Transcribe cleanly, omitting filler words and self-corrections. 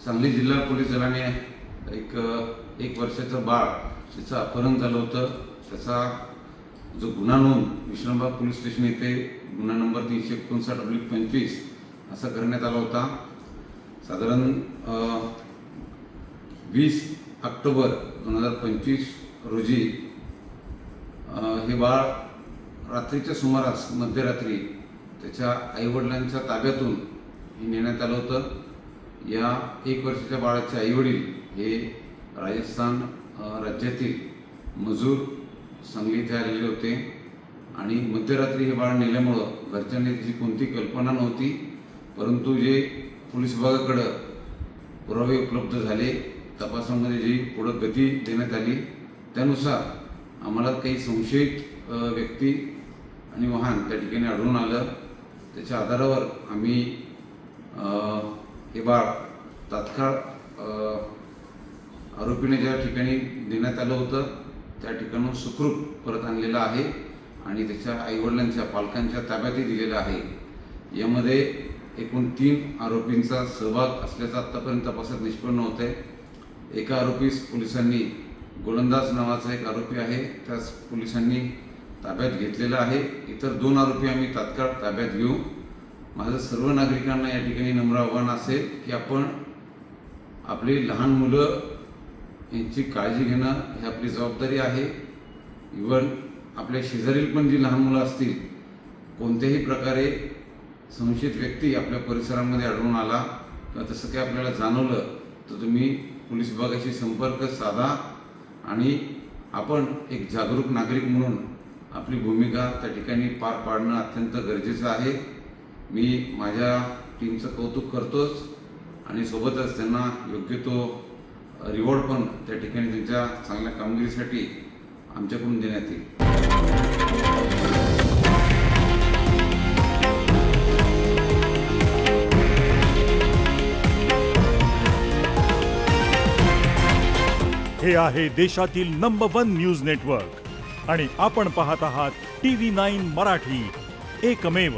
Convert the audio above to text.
सांगली जिल्हा पोलीस दलाने एक वर्षाचं बाळ त्याचं अपहरण झालं होतं। त्याचा जो गुन्हा नोंद विश्रामबाग पोलीस स्टेशन येथे गुन्हा नंबर 359/25 असा करण्यात आला होता। साधारण 20 ऑक्टोबर 2025 रोजी हे बाळ रात्रीच्या सुमारास मध्यरात्री त्याच्या आईवडिलांच्या ताब्यातून नेण्यात आलं होतं। या 1 वर्षाच्या बाळाचे आईवडील हे राजस्थान राज्यातील मजूर सांगली इथे आलेले होते आणि मध्यरात्री हे बाळ नेल्यामुळं घरच्यांनी त्याची कोणती कल्पना नव्हती, परंतु जे पोलीस विभागाकडे पुरावे उपलब्ध झाले, तपासामध्ये जी पुढे गती देण्यात आली त्यानुसार आम्हाला काही संशयित व्यक्ती आणि वाहन त्या ठिकाणी आढळून आलं। त्याच्या आधारावर आम्ही हे बाळ तात्काळ आरोपीने ज्या ठिकाणी देण्यात आलं होतं त्या ठिकाणून सुखरूप परत आणलेला आहे आणि त्याच्या आईवडिलांच्या पालकांच्या ताब्यातही दिलेला आहे। यामध्ये एकूण 3 आरोपींचा सहभाग असल्याचा आत्तापर्यंत तपासात निष्पन्न होत आहे। एका आरोपीस पोलिसांनी गोलंदाज नावाचा एक आरोपी आहे त्यास पोलिसांनी ताब्यात घेतलेला आहे। इतर 2 आरोपी आम्ही तात्काळ ताब्यात घेऊ। माझं सर्व नागरिकांना या ठिकाणी नम्र आव्हान असेल की आपण आपली लहान मुलं यांची काळजी घेणं ही आपली जबाबदारी आहे। इव्हन आपल्या शेजारील पण जी लहान मुलं असतील, कोणत्याही प्रकारे संशयित व्यक्ती आपल्या परिसरामध्ये आढळून आला किंवा तसं काही आपल्याला जाणवलं तर तुम्ही पोलीस विभागाशी संपर्क साधा आणि आपण एक जागरूक नागरिक म्हणून आपली भूमिका त्या ठिकाणी पार पाडणं अत्यंत गरजेचं आहे। मी माझ्या टीमचं कौतुक करतोच आणि सोबतच त्यांना योग्य तो रिवॉर्ड पण त्या ठिकाणी त्यांच्या चांगल्या कामगिरीसाठी आमच्याकडून देण्यात येईल। हे आहे देशातील नंबर 1 न्यूज नेटवर्क आणि आपण पाहत आहात TV9 मराठी, एकमेव।